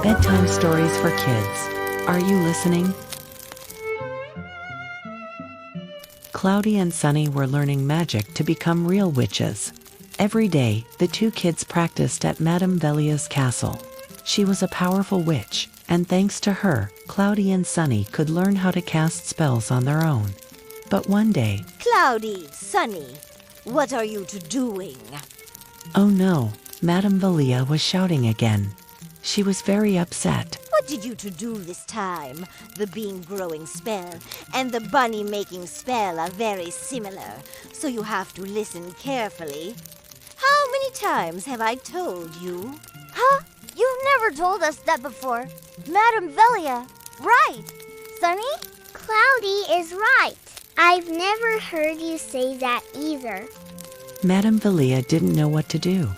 Bedtime stories for kids. Are you listening? Cloudy and Sunny were learning magic to become real witches. Every day, the two kids practiced at Madame Velia's castle. She was a powerful witch, and thanks to her, Cloudy and Sunny could learn how to cast spells on their own. But one day, Cloudy, Sunny, what are you two doing? oh no, Madame Velia was shouting again. She was very upset. What did you two do this time? The bean growing spell and the bunny making spell are very similar, so you have to listen carefully. How many times have I told you? Huh? You've never told us that before. Madame Velia, right. Sunny? Cloudy is right. I've never heard you say that either. Madame Velia didn't know what to do.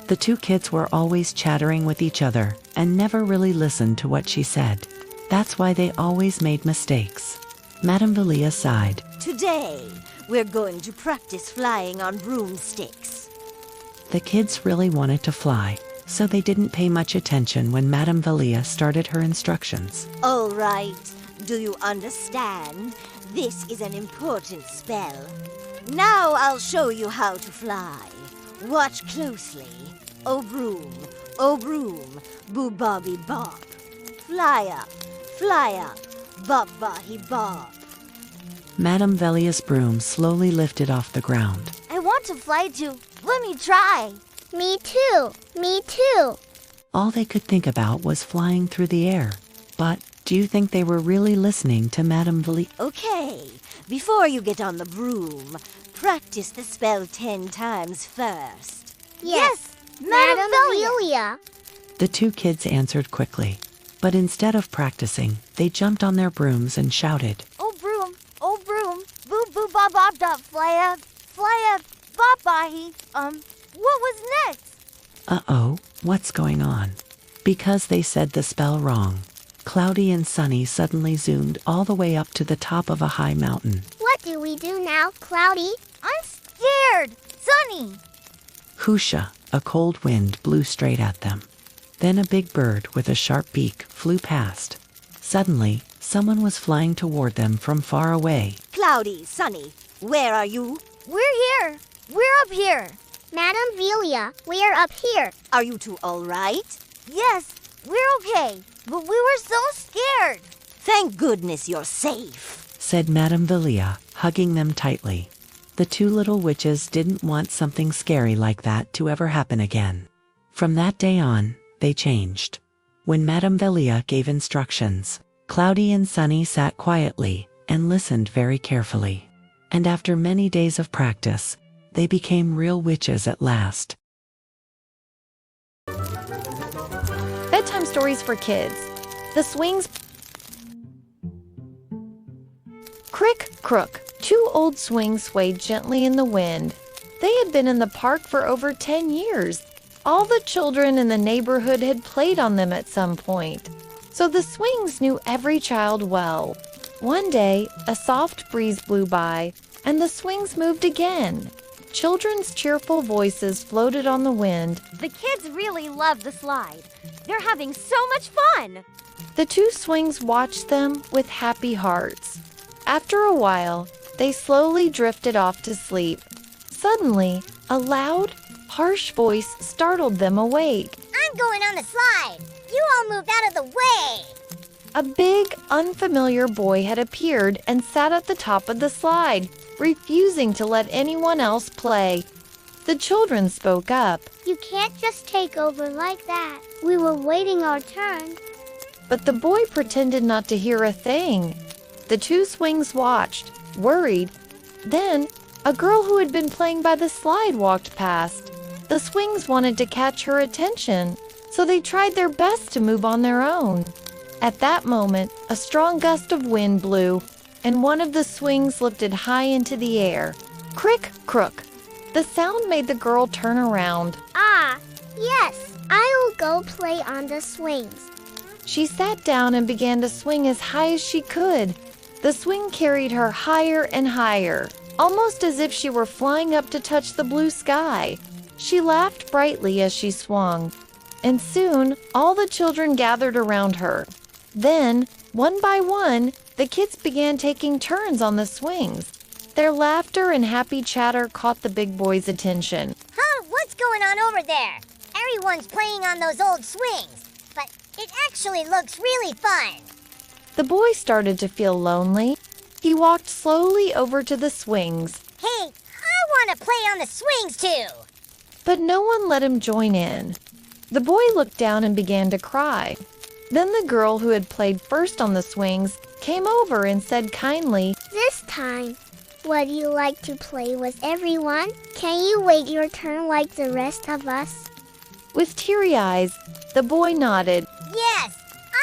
The two kids were always chattering with each other and never really listened to what she said. That's why they always made mistakes. Madame Velia sighed. Today, we're going to practice flying on broomsticks. The kids really wanted to fly, so they didn't pay much attention when Madame Velia started her instructions. All right, do you understand? This is an important spell. Now I'll show you how to fly. Watch closely. Oh broom, boo bobby bop. Fly up, bop bahi bop. Madame Velia's broom slowly lifted off the ground. I want to fly too. Let me try. Me too. Me too. All they could think about was flying through the air. But do you think they were really listening to Madame Velia? Okay, before you get on the broom, practice the spell 10 times first. Yes, Madame Velia. The two kids answered quickly. But instead of practicing, they jumped on their brooms and shouted. Oh broom, boo boo bob bob dop, fly up, bop bahi. What was next? Uh-oh, what's going on? Because they said the spell wrong, Cloudy and Sunny suddenly zoomed all the way up to the top of a high mountain. What do we do now, Cloudy? I'm scared. Sunny. Whoosha, a cold wind blew straight at them. Then a big bird with a sharp beak flew past. Suddenly, someone was flying toward them from far away. Cloudy, Sunny, where are you? We're here. We're up here. Madame Velia, we are up here. Are you two all right? Yes, we're okay. But we were so scared. Thank goodness you're safe, said Madame Velia, hugging them tightly. The two little witches didn't want something scary like that to ever happen again. From that day on, they changed. When Madame Velia gave instructions, Cloudy and Sunny sat quietly and listened very carefully. And after many days of practice, they became real witches at last. Bedtime stories for kids. The swings. Crick, crook. Two old swings swayed gently in the wind. They had been in the park for over 10 years. All the children in the neighborhood had played on them at some point, so the swings knew every child well. One day, a soft breeze blew by, and the swings moved again. Children's cheerful voices floated on the wind. The kids really love the slide. They're having so much fun. The two swings watched them with happy hearts. After a while, they slowly drifted off to sleep. Suddenly, a loud, harsh voice startled them awake. I'm going on the slide. You all move out of the way. A big, unfamiliar boy had appeared and sat at the top of the slide, refusing to let anyone else play. The children spoke up. You can't just take over like that. We were waiting our turn. But the boy pretended not to hear a thing. The two swings watched, worried. Then, a girl who had been playing by the slide walked past. The swings wanted to catch her attention, so they tried their best to move on their own. At that moment, a strong gust of wind blew, and one of the swings lifted high into the air. Crick, crook. The sound made the girl turn around. Ah, yes. I'll go play on the swings. She sat down and began to swing as high as she could. The swing carried her higher and higher, almost as if she were flying up to touch the blue sky. She laughed brightly as she swung. and soon all the children gathered around her. Then, one by one, the kids began taking turns on the swings. Their laughter and happy chatter caught the big boys' attention. Huh? What's going on over there? Everyone's playing on those old swings, but it actually looks really fun. The boy started to feel lonely. He walked slowly over to the swings, Hey, I want to play on the swings too. but no one let him join in. The boy looked down and began to cry. Then the girl who had played first on the swings came over and said kindly, This time, would you like to play with everyone? Can you wait your turn like the rest of us? With teary eyes, the boy nodded. Yes,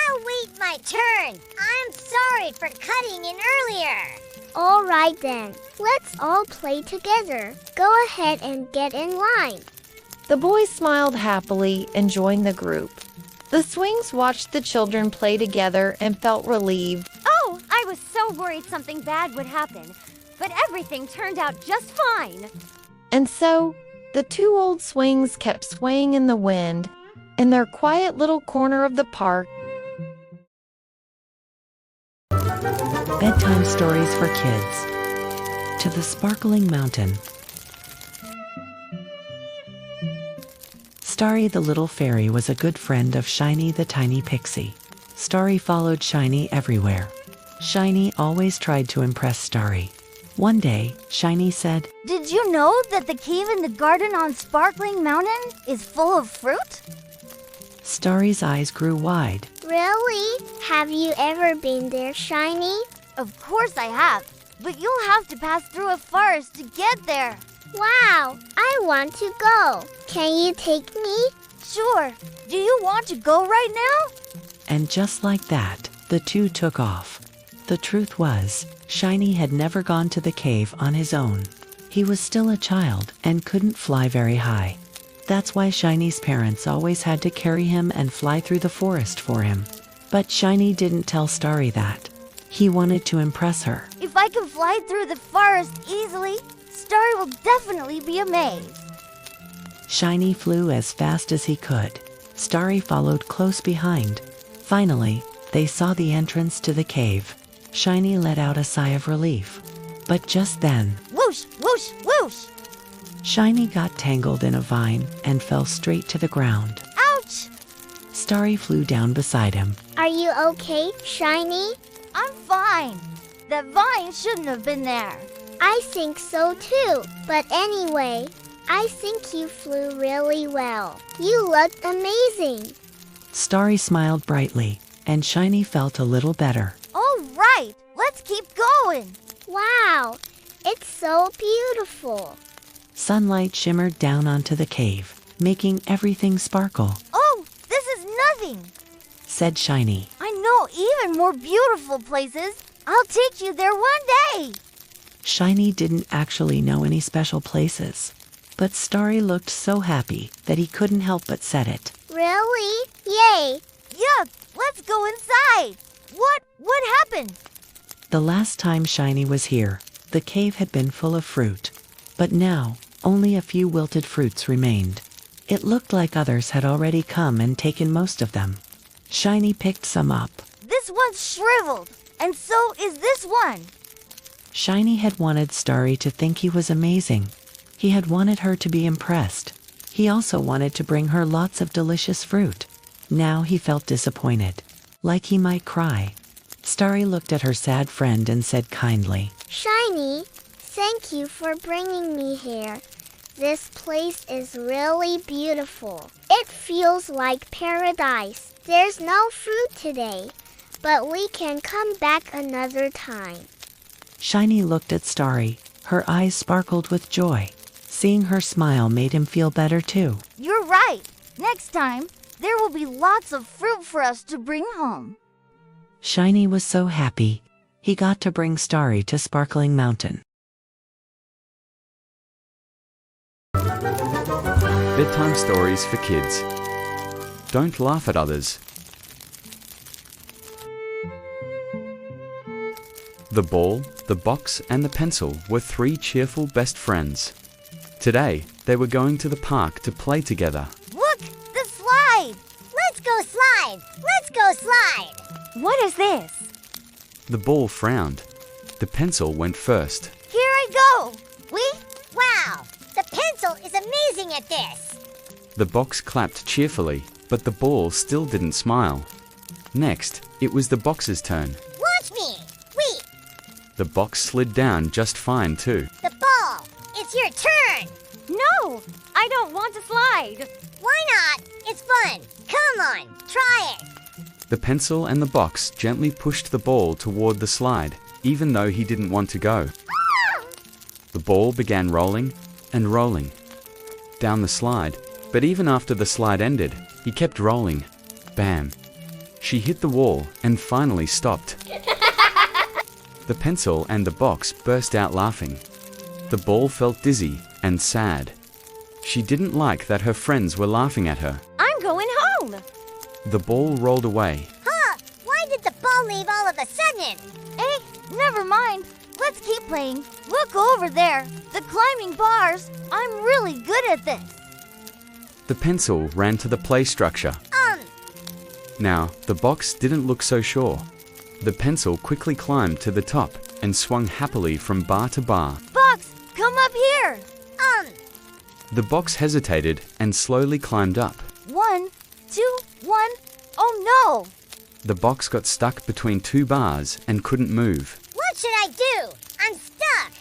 I'll wait my turn. I'm sorry for cutting in earlier. All right then, let's all play together. Go ahead and get in line. The boy smiled happily and joined the group. The swings watched the children play together and felt relieved. Oh, I was so worried something bad would happen, but everything turned out just fine. And so, the two old swings kept swaying in the wind. In their quiet little corner of the park, Bedtime stories for kids. To the Sparkling Mountain. Starry the little fairy was a good friend of Shiny the tiny pixie. Starry followed Shiny everywhere. Shiny always tried to impress Starry. One day, Shiny said, Did you know that the cave in the garden on Sparkling Mountain is full of fruit? Starry's eyes grew wide. Really? Have you ever been there, Shiny? Of course I have, but you'll have to pass through a forest to get there. Wow, I want to go. Can you take me? Sure. Do you want to go right now? And just like that, the two took off. The truth was, Shiny had never gone to the cave on his own. He was still a child and couldn't fly very high. That's why Shiny's parents always had to carry him and fly through the forest for him. But Shiny didn't tell Starry that. He wanted to impress her. If I can fly through the forest easily, Starry will definitely be amazed. Shiny flew as fast as he could. Starry followed close behind. Finally, they saw the entrance to the cave. Shiny let out a sigh of relief. But just then, Whoosh, whoosh, whoosh! Shiny got tangled in a vine and fell straight to the ground. Ouch! Starry flew down beside him. Are you okay, Shiny? I'm fine. That vine shouldn't have been there. I think so too. But anyway, I think you flew really well. You looked amazing. Starry smiled brightly, and Shiny felt a little better. All right, let's keep going. Wow, it's so beautiful. Sunlight shimmered down onto the cave, making everything sparkle, Oh, this is nothing. said Shiny. I know even more beautiful places. I'll take you there one day. Shiny didn't actually know any special places, but Starry looked so happy that he couldn't help but said it. Really? Yay! Yup, let's go inside. What happened? The last time Shiny was here, the cave had been full of fruit, but now only a few wilted fruits remained. It looked like others had already come and taken most of them. Shiny picked some up. This one's shriveled, and so is this one. Shiny had wanted Starry to think he was amazing. He had wanted her to be impressed. He also wanted to bring her lots of delicious fruit. Now he felt disappointed, like he might cry. Starry looked at her sad friend and said kindly, Shiny, thank you for bringing me here. This place is really beautiful. It feels like paradise. There's no fruit today, but we can come back another time. Shiny looked at Starry. Her eyes sparkled with joy. Seeing her smile made him feel better too. You're right. Next time, there will be lots of fruit for us to bring home. Shiny was so happy. He got to bring Starry to Sparkling Mountain. Bedtime stories for kids. Don't laugh at others. The ball, the box, and the pencil were three cheerful best friends. Today, they were going to the park to play together. Look, the slide! slide! Let's go slide! What is this? The ball frowned. The pencil went first. Here I go! Wow! The pencil is amazing at this! The box clapped cheerfully, but the ball still didn't smile. Next, it was the box's turn. Watch me! Wait! The box slid down just fine too. The ball! It's your turn! No! I don't want to slide! Why not? It's fun! Come on, try it! The pencil and the box gently pushed the ball toward the slide, even though he didn't want to go. The ball began rolling and rolling down the slide, but even after the slide ended, he kept rolling. Bam! She hit the wall and finally stopped. The pencil and the box burst out laughing. The ball felt dizzy and sad. She didn't like that her friends were laughing at her. I'm going home! The ball rolled away. Huh! Why did the ball leave all of a sudden? Hey, never mind. Let's keep playing. We'll go over there. The climbing bars. I'm really good at this. The pencil ran to the play structure. Now, the box didn't look so sure. The pencil quickly climbed to the top and swung happily from bar to bar. Box, come up here! The box hesitated and slowly climbed up. 1, 2, 1. Oh no! The box got stuck between two bars and couldn't move. What should I do? I'm stuck!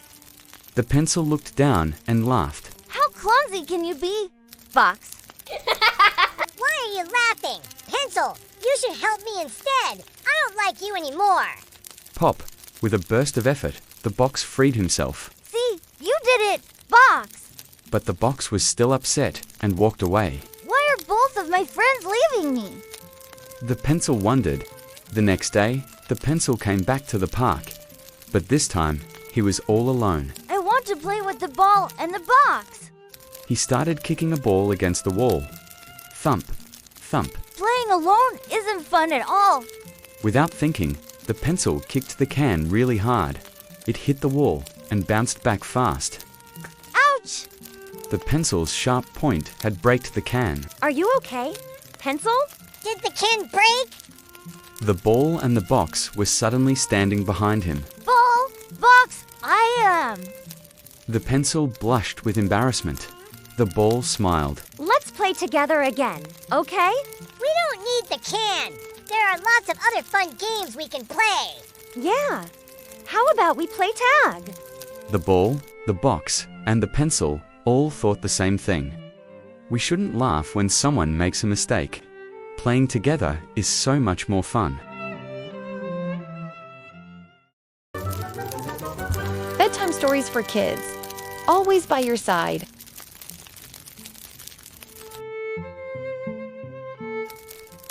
The pencil looked down and laughed. How clumsy can you be, Box? Why are you laughing? Pencil, you should help me instead. I don't like you anymore. Pop! With a burst of effort, the box freed himself. See, you did it, Box! But the box was still upset and walked away. Why are both of my friends leaving me? The pencil wondered. The next day, the pencil came back to the park. But this time, he was all alone. I want to play with the ball and the box. He started kicking a ball against the wall. Thump, thump. Playing alone isn't fun at all. Without thinking, the pencil kicked the can really hard. It hit the wall and bounced back fast. Ouch! The pencil's sharp point had braked the can. Are you okay, Pencil? Did the can break? The ball and the box were suddenly standing behind him. Ball, box, I am. The pencil blushed with embarrassment. The ball smiled. Let's play together again, okay? We don't need the can. There are lots of other fun games we can play. Yeah. How about we play tag? The ball, the box, and the pencil all thought the same thing. We shouldn't laugh when someone makes a mistake. Playing together is so much more fun. Bedtime stories for kids. Always by your side.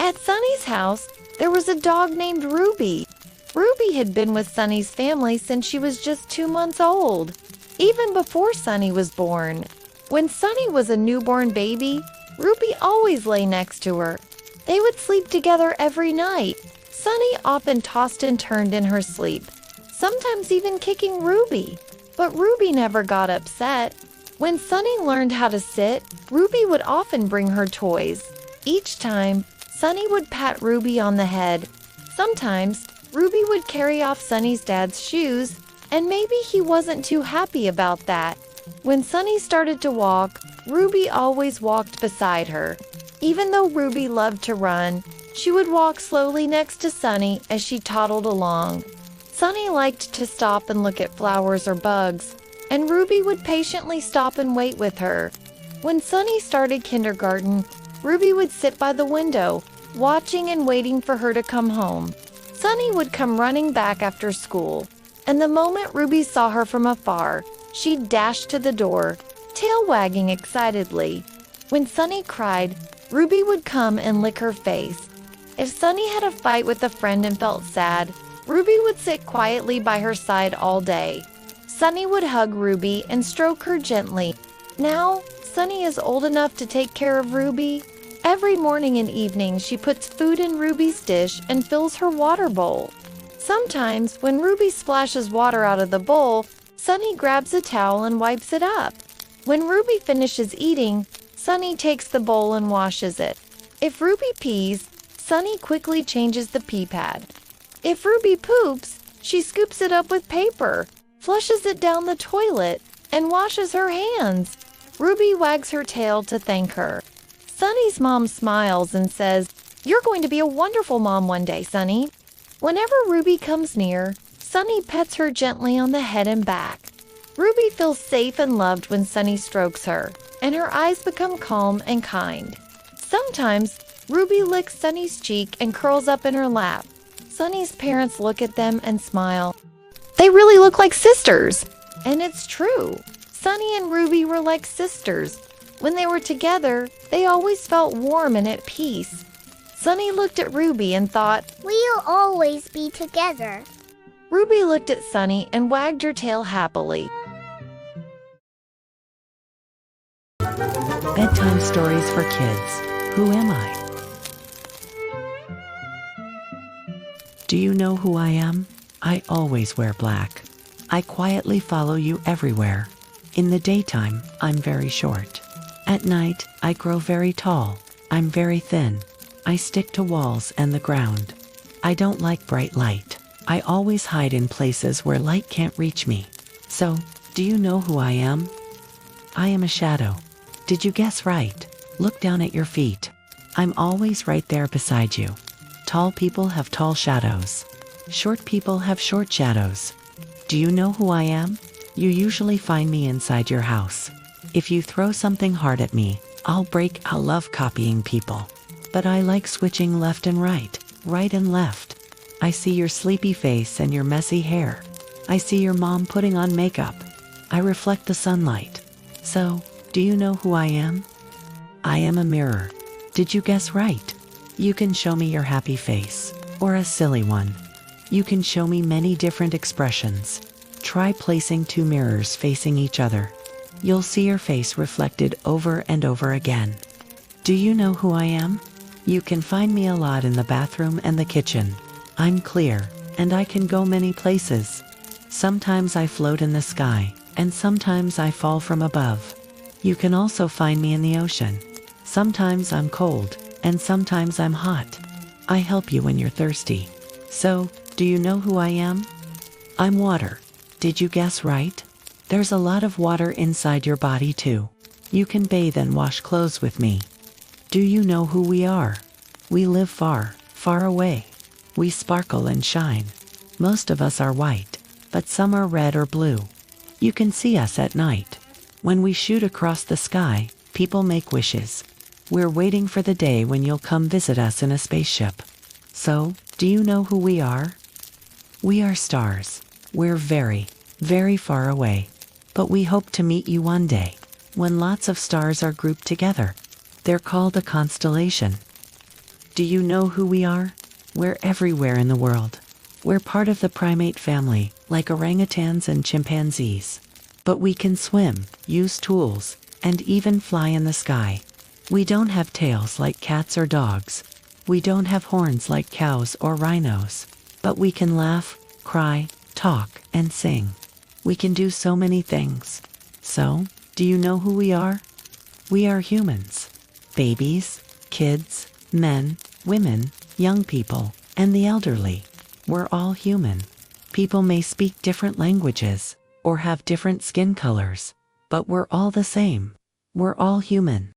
At Sunny's house, there was a dog named Ruby. Ruby had been with Sunny's family since she was just 2 months old, even before Sunny was born. When Sunny was a newborn baby, Ruby always lay next to her. They would sleep together every night. Sunny often tossed and turned in her sleep, sometimes even kicking Ruby. But Ruby never got upset. When Sunny learned how to sit, Ruby would often bring her toys. Each time, Sunny would pat Ruby on the head. Sometimes, Ruby would carry off Sunny's dad's shoes, and maybe he wasn't too happy about that. When Sunny started to walk, Ruby always walked beside her. Even though Ruby loved to run, she would walk slowly next to Sunny as she toddled along. Sunny liked to stop and look at flowers or bugs, and Ruby would patiently stop and wait with her. When Sunny started kindergarten, Ruby would sit by the window, watching and waiting for her to come home. Sunny would come running back after school, and the moment Ruby saw her from afar, she'd dash to the door, tail wagging excitedly. When Sunny cried, Ruby would come and lick her face. If Sunny had a fight with a friend and felt sad, Ruby would sit quietly by her side all day. Sunny would hug Ruby and stroke her gently. Now, Sunny is old enough to take care of Ruby. Every morning and evening, she puts food in Ruby's dish and fills her water bowl. Sometimes, when Ruby splashes water out of the bowl, Sunny grabs a towel and wipes it up. When Ruby finishes eating, Sunny takes the bowl and washes it. If Ruby pees, Sunny quickly changes the pee pad. If Ruby poops, she scoops it up with paper, flushes it down the toilet, and washes her hands. Ruby wags her tail to thank her. Sunny's mom smiles and says, "You're going to be a wonderful mom one day, Sunny." Whenever Ruby comes near, Sunny pets her gently on the head and back. Ruby feels safe and loved when Sunny strokes her, and her eyes become calm and kind. Sometimes, Ruby licks Sunny's cheek and curls up in her lap. Sunny's parents look at them and smile. They really look like sisters. And it's true. Sunny and Ruby were like sisters. When they were together, they always felt warm and at peace. Sunny looked at Ruby and thought, We'll always be together. Ruby looked at Sunny and wagged her tail happily. Bedtime stories for kids. Who am I? Do you know who I am? I always wear black. I quietly follow you everywhere. In the daytime, I'm very short. At night, I grow very tall. I'm very thin. I stick to walls and the ground. I don't like bright light. I always hide in places where light can't reach me. So, do you know who I am? I am a shadow. Did you guess right? Look down at your feet. I'm always right there beside you. Tall people have tall shadows. Short people have short shadows. Do you know who I am? You usually find me inside your house. If you throw something hard at me, I'll break. I love copying people. But I like switching left and right and left. I see your sleepy face and your messy hair. I see your mom putting on makeup. I reflect the sunlight. So, do you know who I am? I am a mirror. Did you guess right? You can show me your happy face, or a silly one. You can show me many different expressions. Try placing two mirrors facing each other. You'll see your face reflected over and over again. Do you know who I am? You can find me a lot in the bathroom and the kitchen. I'm clear, and I can go many places. Sometimes I float in the sky, and sometimes I fall from above. You can also find me in the ocean. Sometimes I'm cold, and sometimes I'm hot. I help you when you're thirsty. So, do you know who I am? I'm water. Did you guess right? There's a lot of water inside your body too. You can bathe and wash clothes with me. Do you know who we are? We live far, far away. We sparkle and shine. Most of us are white, but some are red or blue. You can see us at night. When we shoot across the sky, people make wishes. We're waiting for the day when you'll come visit us in a spaceship. So, do you know who we are? We are stars. We're very, very far away. But we hope to meet you one day, when lots of stars are grouped together. They're called a constellation. Do you know who we are? We're everywhere in the world. We're part of the primate family, like orangutans and chimpanzees. But we can swim, use tools, and even fly in the sky. We don't have tails like cats or dogs. We don't have horns like cows or rhinos. But we can laugh, cry, talk, and sing. We can do so many things. So, do you know who we are? We are humans. Babies, kids, men, women, young people, and the elderly. We're all human. People may speak different languages, or have different skin colors, but we're all the same. We're all human.